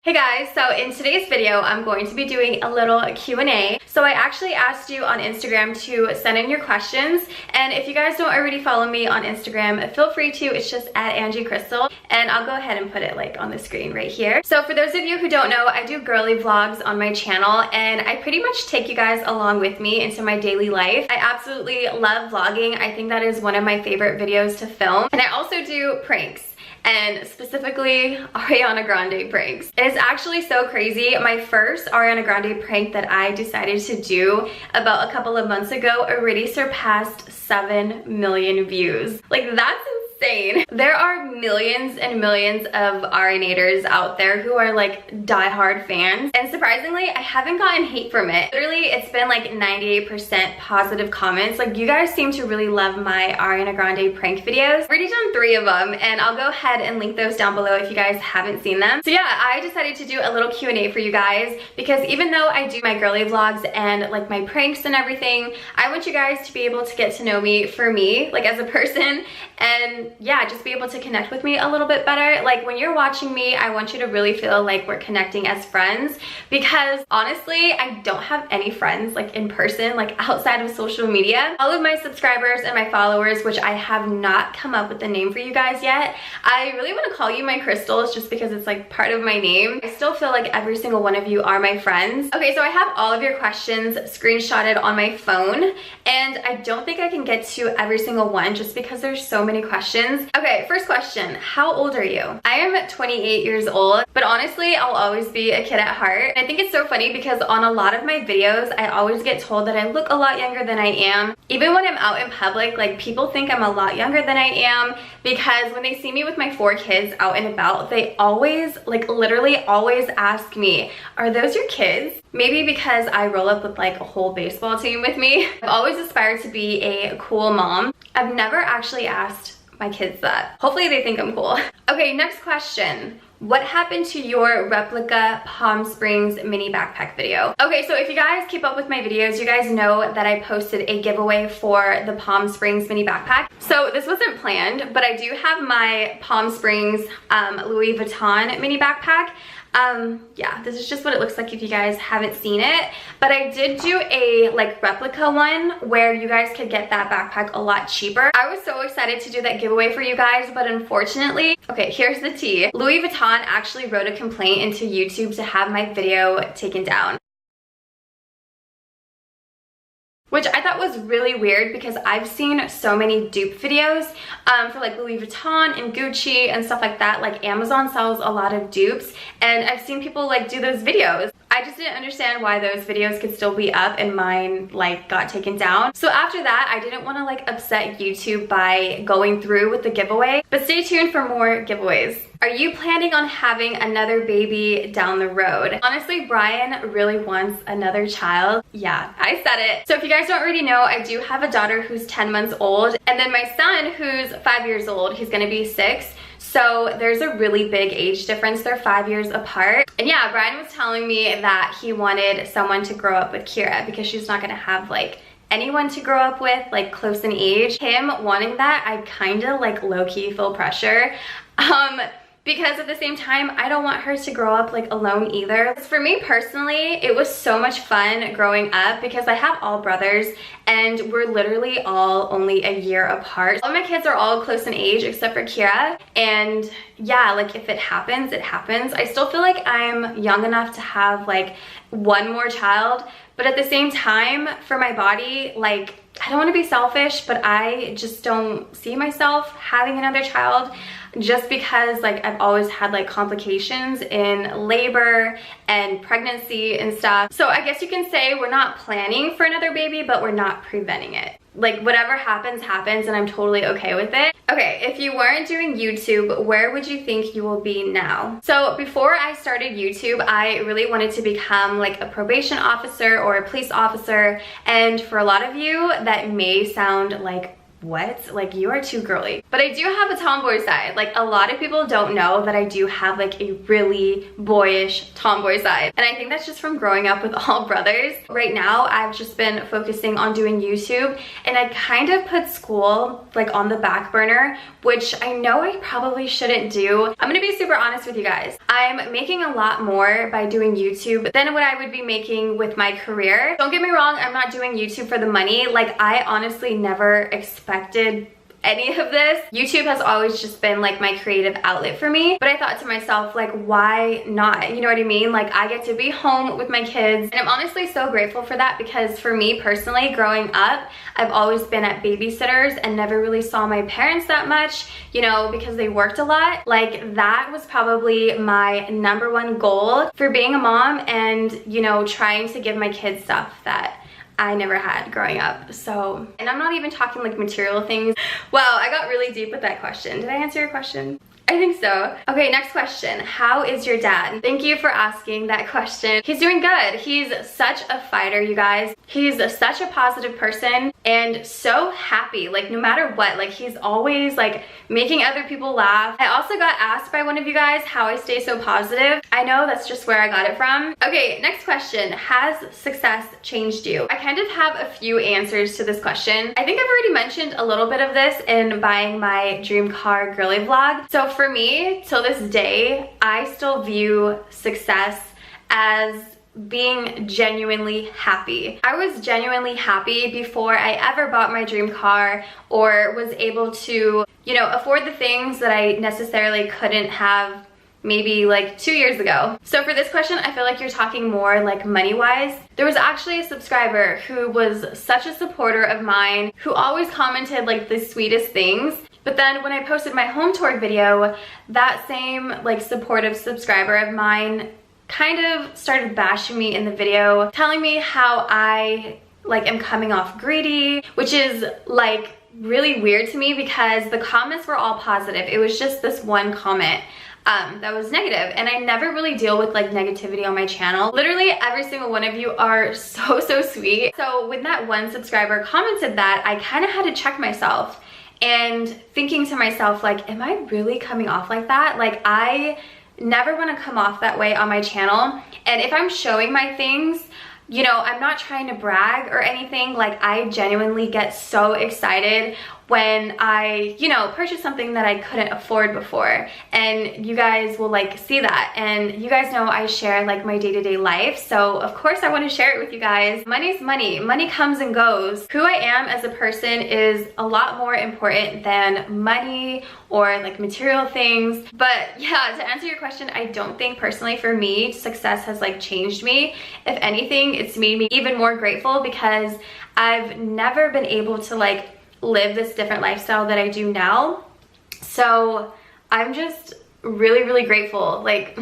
Hey guys, so in today's video, I'm going to be doing a little Q&A. So I actually asked you on Instagram to send in your questions. And if you guys don't already follow me on Instagram, feel free to. It's just at Angie Crystal. And I'll go ahead and put it like on the screen right here. So for those of you who don't know, I do girly vlogs on my channel. And I pretty much take you guys along with me into my daily life. I absolutely love vlogging. I think that is one of my favorite videos to film. And I also do pranks. And specifically Ariana Grande pranks. It is actually so crazy. My first Ariana Grande prank that I decided to do about a couple of months ago already surpassed 7 million views. Like, that's insane. There are millions and millions of Arianators out there who are like diehard fans, and surprisingly I haven't gotten hate from it. Literally, it's been like 98% positive comments. Like, you guys seem to really love my Ariana Grande prank videos. I've already done 3 of them, and I'll go ahead and link those down below if you guys haven't seen them. So yeah, I decided to do a little Q&A for you guys because even though I do my girly vlogs and like my pranks and everything, I want you guys to be able to get to know me for me, like as a person, and yeah, just be able to connect with me a little bit better. Like, when you're watching me, I want you to really feel like we're connecting as friends, because honestly, I don't have any friends like in person, like outside of social media. All of my subscribers and my followers, which I have not come up with the name for you guys yet, I really want to call you my crystals just because it's like part of my name. I still feel like every single one of you are my friends. Okay, so I have all of your questions screenshotted on my phone, and I don't think I can get to every single one just because there's so many questions. Okay, first question. How old are you? I am 28 years old, but honestly, I'll always be a kid at heart. I think it's so funny because on a lot of my videos, I always get told that I look a lot younger than I am. Even when I'm out in public, like, people think I'm a lot younger than I am because when they see me with my 4 kids out and about, they always, like literally always ask me, are those your kids? Maybe because I roll up with like a whole baseball team with me. I've always aspired to be a cool mom. I've never actually asked my kids that. Hopefully they think I'm cool. Okay, next question. What happened to your replica Palm Springs mini backpack video? Okay, so if you guys keep up with my videos, you guys know that I posted a giveaway for the Palm Springs mini backpack. So this wasn't planned, but I do have my Palm Springs Louis Vuitton mini backpack. Yeah, this is just what it looks like if you guys haven't seen it, but I did do a like replica one where you guys could get that backpack a lot cheaper. I was so excited to do that giveaway for you guys, but unfortunately, okay, here's the tea. Louis Vuitton actually wrote a complaint into YouTube to have my video taken down, which I thought was really weird because I've seen so many dupe videos for like Louis Vuitton and Gucci and stuff like that. Like, Amazon sells a lot of dupes, and I've seen people like do those videos. I just didn't understand why those videos could still be up and mine like got taken down. So after that, I didn't want to like upset YouTube by going through with the giveaway, but stay tuned for more giveaways. Are you planning on having another baby down the road? Honestly, Brian really wants another child. Yeah, I said it. So if you guys don't already know, I do have a daughter who's 10 months old, and then my son who's 5 years old. He's gonna be 6. So there's a really big age difference. They're 5 years apart. And yeah, Brian was telling me that he wanted someone to grow up with Kira because she's not gonna have like anyone to grow up with like close in age. Him wanting that, I kind of like low-key feel pressure. Because at the same time, I don't want her to grow up like alone either. For me personally, it was so much fun growing up because I have all brothers and we're literally all only a year apart. All my kids are all close in age except for Kira. And yeah, like if it happens, it happens. I still feel like I'm young enough to have like one more child, but at the same time, for my body, like, I don't want to be selfish, but I just don't see myself having another child just because like I've always had like complications in labor and pregnancy and stuff. So I guess you can say we're not planning for another baby, but we're not preventing it. Like, whatever happens, happens, and I'm totally okay with it. Okay, if you weren't doing YouTube, where would you think you will be now? So before I started YouTube, I really wanted to become like a probation officer or a police officer. And for a lot of you, that may sound like what? Like, you are too girly. But I do have a tomboy side. Like, a lot of people don't know that I do have like a really boyish tomboy side. And I think that's just from growing up with all brothers. Right now, I've just been focusing on doing YouTube, and I kind of put school like on the back burner, which I know I probably shouldn't do. I'm gonna be super honest with you guys. I'm making a lot more by doing YouTube than what I would be making with my career. Don't get me wrong, I'm not doing YouTube for the money. Like, I honestly never expected any of this. YouTube has always just been like my creative outlet for me, but I thought to myself, like, why not? You know what I mean? Like, I get to be home with my kids, and I'm honestly so grateful for that, because for me personally, growing up, I've always been at babysitters and never really saw my parents that much, you know, because they worked a lot. Like, that was probably my #1 goal for being a mom, and, you know, trying to give my kids stuff that I never had growing up. So, and I'm not even talking like material things. Wow, I got really deep with that question. Did I answer your question? I think so. Okay, next question. How is your dad? Thank you for asking that question. He's doing good. He's such a fighter, you guys. He's such a positive person and so happy, like no matter what. Like, he's always like making other people laugh. I also got asked by one of you guys how I stay so positive. I know that's just where I got it from. Okay, next question. Has success changed you? I kind of have a few answers to this question. I think I've already mentioned a little bit of this in buying my dream car girly vlog. So for me, till this day, I still view success as being genuinely happy. I was genuinely happy before I ever bought my dream car or was able to, you know, afford the things that I necessarily couldn't have maybe like 2 years ago. So for this question, I feel like you're talking more like money-wise. There was actually a subscriber who was such a supporter of mine, who always commented like the sweetest things. But then when I posted my home tour video, that same like supportive subscriber of mine kind of started bashing me in the video, telling me how I like am coming off greedy, which is like really weird to me because the comments were all positive. It was just this one comment that was negative, and I never really deal with like negativity on my channel. Literally every single one of you are so sweet. So when that one subscriber commented that, I kind of had to check myself and thinking to myself, like, am I really coming off like that? Like, I never want to come off that way on my channel. And if I'm showing my things, you know, I'm not trying to brag or anything. Like, I genuinely get so excited when I, you know, purchase something that I couldn't afford before. And you guys will like see that. And you guys know I share like my day-to-day life. So of course I want to share it with you guys. Money's money. Money comes and goes. Who I am as a person is a lot more important than money or like material things. But yeah, to answer your question, I don't think personally for me, success has like changed me. If anything, it's made me even more grateful because I've never been able to like live this different lifestyle that I do now. So I'm just really grateful. Like,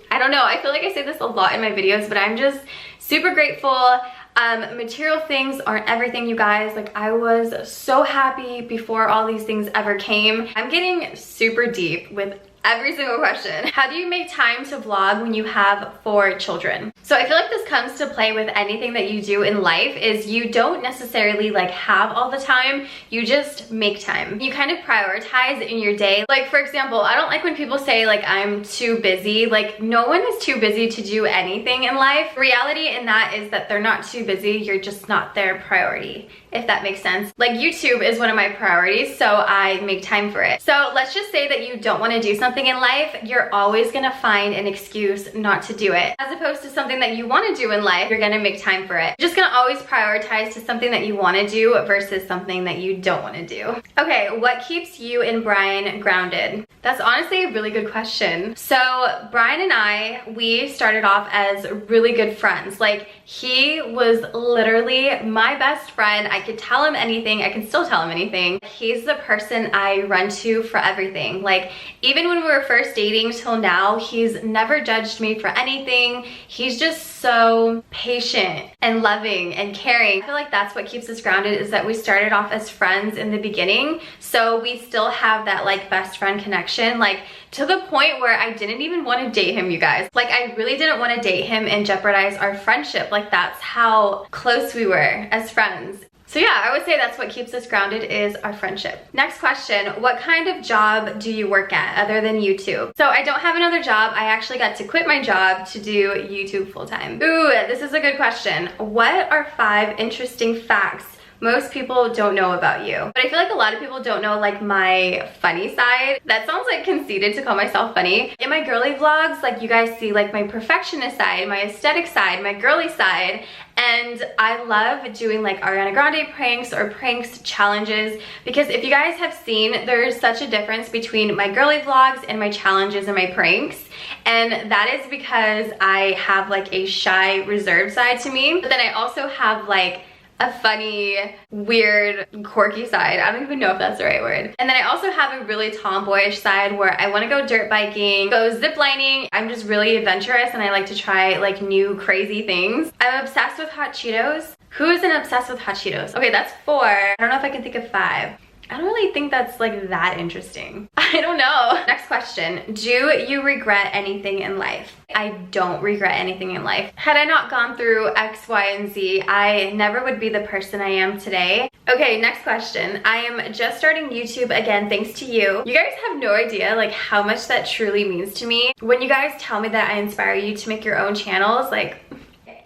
I don't know, I feel like I say this a lot in my videos, but I'm just super grateful. Material things aren't everything, you guys. Like, I was so happy before all these things ever came. I'm getting super deep with every single question. How do you make time to vlog when you have 4 children? So I feel like this comes to play with anything that you do in life, is you don't necessarily like have all the time, you just make time. You kind of prioritize in your day. Like, for example, I don't like when people say like I'm too busy. Like, no one is too busy to do anything in life. Reality in that is that they're not too busy, you're just not their priority, if that makes sense. Like, YouTube is one of my priorities, so I make time for it. So let's just say that you don't want to do something in life, you're always gonna find an excuse not to do it. As opposed to something that you want to do in life, you're gonna make time for it. You're just gonna always prioritize to something that you want to do versus something that you don't want to do. Okay, what keeps you and Brian grounded? That's honestly a really good question. So Brian and I, we started off as really good friends. Like, he was literally my best friend. I could tell him anything. I can still tell him anything. He's the person I run to for everything. Like, even when we were first dating till now, he's never judged me for anything. He's just so patient and loving and caring. I feel like that's what keeps us grounded, is that we started off as friends in the beginning. So we still have that like best friend connection, like to the point where I didn't even want to date him, you guys. Like, I really didn't want to date him and jeopardize our friendship. Like, that's how close we were as friends. So yeah, I would say that's what keeps us grounded is our friendship. Next question, what kind of job do you work at other than YouTube? So I don't have another job. I actually got to quit my job to do YouTube full-time. Ooh, this is a good question. What are 5 interesting facts most people don't know about you? But I feel like a lot of people don't know like my funny side. That sounds like conceited to call myself funny. In my girly vlogs, like you guys see like my perfectionist side, my aesthetic side, my girly side. And I love doing like Ariana Grande pranks or pranks challenges, because if you guys have seen, there's such a difference between my girly vlogs and my challenges and my pranks. And that is because I have like a shy, reserved side to me. But then I also have like a funny, weird, quirky side. I don't even know if that's the right word. And then I also have a really tomboyish side where I want to go dirt biking, go zip lining. I'm just really adventurous and I like to try like new crazy things. I'm obsessed with hot Cheetos. Who isn't obsessed with hot Cheetos? Okay, that's 4. I don't know if I can think of 5. I don't really think that's like that interesting. I don't know. Next question. Do you regret anything in life? I don't regret anything in life. Had I not gone through X, Y, and Z, I never would be the person I am today. Okay, next question. I am just starting YouTube again thanks to you. You guys have no idea like how much that truly means to me. When you guys tell me that I inspire you to make your own channels, like,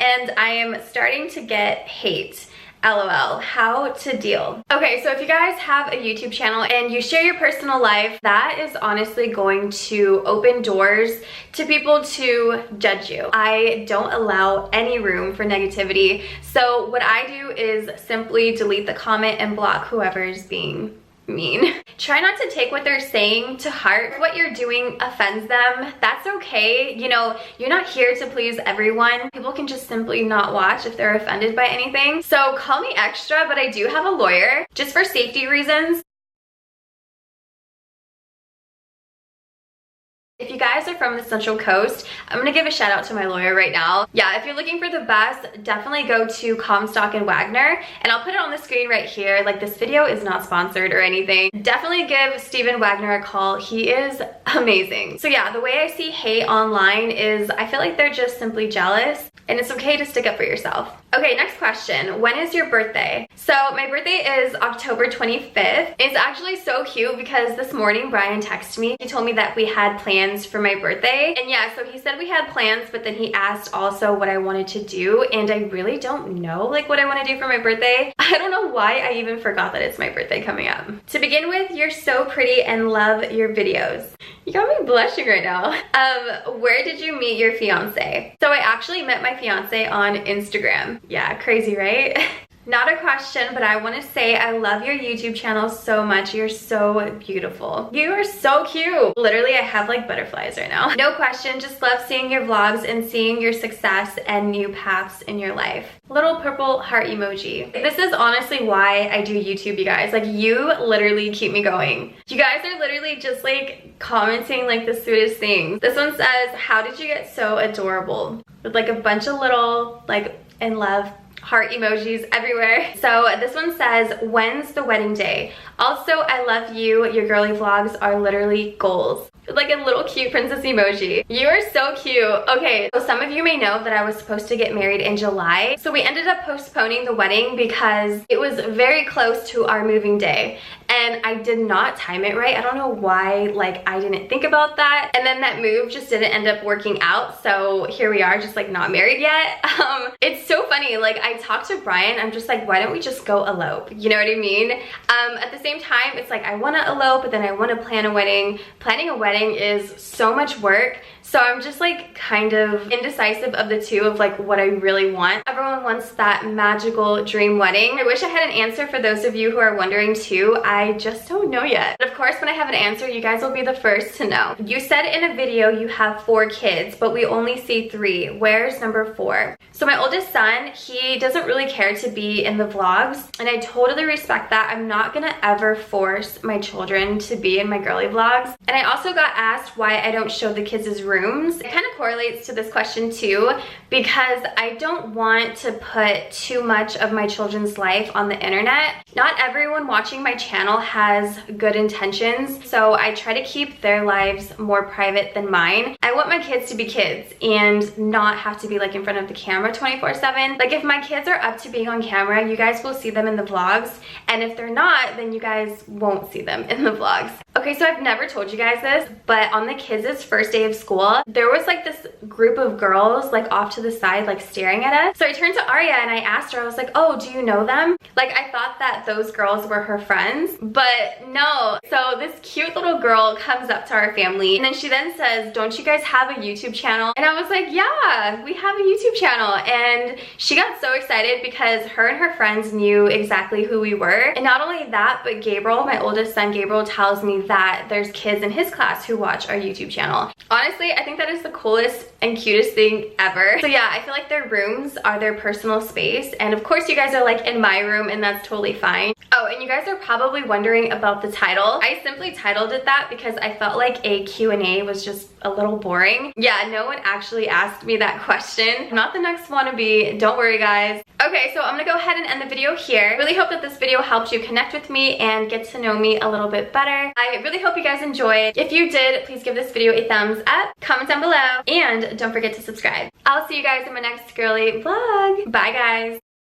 and I am starting to get hate. LOL, how to deal. Okay, so if you guys have a YouTube channel and you share your personal life, that is honestly going to open doors to people to judge you. I don't allow any room for negativity. So what I do is simply delete the comment and block whoever's being mean. Try not to take what they're saying to heart. If what you're doing offends them, that's okay. You know, you're not here to please everyone. People can just simply not watch if they're offended by anything. So call me extra, but I do have a lawyer just for safety reasons. If you guys are from the Central Coast, I'm gonna give a shout out to my lawyer right now. Yeah, if you're looking for the best, definitely go to Comstock and Wagner, and I'll put it on the screen right here. Like, this video is not sponsored or anything. Definitely give Steven Wagner a call. He is amazing. So yeah, the way I see hate online is I feel like they're just simply jealous, and it's okay to stick up for yourself. Okay, next question. When is your birthday? So my birthday is October 25th. It's actually so cute because this morning Brian texted me. He told me that we had plans for my birthday. And yeah, so he said we had plans, but then he asked also what I wanted to do. And I really don't know like what I want to do for my birthday. I don't know why I even forgot that it's my birthday coming up. To begin with, you're so pretty and love your videos. You got me blushing right now. Where did you meet your fiance? So I actually met my fiance on Instagram. Yeah, crazy, right? Not a question, but I want to say I love your YouTube channel so much. You're so beautiful. You are so cute. Literally, I have like butterflies right now. No question, just love seeing your vlogs and seeing your success and new paths in your life. Little purple heart emoji. This is honestly why I do YouTube, you guys. Like, you literally keep me going. You guys are literally just like commenting like the sweetest things. This one says, how did you get so adorable? With like a bunch of little like in love heart emojis everywhere. So this one says, when's the wedding day? Also, I love you. Your girly vlogs are literally goals. Like a little cute princess emoji. You are so cute. Okay, so some of you may know that I was supposed to get married in July. So we ended up postponing the wedding because it was very close to our moving day. And I did not time it right. I don't know why, like, I didn't think about that. And then that move just didn't end up working out. So here we are, just like not married yet. It's so funny. Like, I talked to Brian. I'm just like, why don't we just go elope? You know what I mean? At the same time, it's like I want to elope, but then I want to plan a wedding. Planning a wedding is so much work. So I'm just like kind of indecisive of the two of like what I really want. Everyone wants that magical dream wedding. I wish I had an answer for those of you who are wondering too. I just don't know yet. But of course, when I have an answer, you guys will be the first to know. You said in a video you have 4 kids, but we only see 3. Where's number 4? So my oldest son, he doesn't really care to be in the vlogs, and I totally respect that. I'm not gonna ever force my children to be in my girly vlogs. And I also got asked why I don't show the kids' rooms. It kind of correlates to this question too, because I don't want to put too much of my children's life on the internet. Not everyone watching my channel has good intentions, so I try to keep their lives more private than mine. I want my kids to be kids and not have to be like in front of the camera 24/7. Like if my kids are up to being on camera, you guys will see them in the vlogs, and if they're not, then you guys won't see them in the vlogs. Okay, so I've never told you guys this, but on the kids' first day of school, there was like this group of girls like off to the side like staring at us. So I turned to Aria and I asked her, I was like, oh, do you know them? Like I thought that those girls were her friends, but no. So this cute little girl comes up to our family and then she then says, don't you guys have a YouTube channel? And I was like, yeah, we have a YouTube channel. And she got so excited because her and her friends knew exactly who we were. And not only that, but Gabriel, my oldest son Gabriel, tells me that there's kids in his class who watch our YouTube channel. Honestly, I think that is the coolest and cutest thing ever. So yeah, I feel like their rooms are their personal space. And of course you guys are like in my room and that's totally fine. Oh, and you guys are probably wondering about the title. I simply titled it that because I felt like a Q&A was just a little boring. Yeah, no one actually asked me that question. I'm not the next wannabe, don't worry guys. Okay, so I'm gonna go ahead and end the video here. Really hope that this video helped you connect with me and get to know me a little bit better. I really hope you guys enjoyed. If you did, please give this video a thumbs up, comment down below, and don't forget to subscribe. I'll see you guys in my next girly vlog. Bye guys.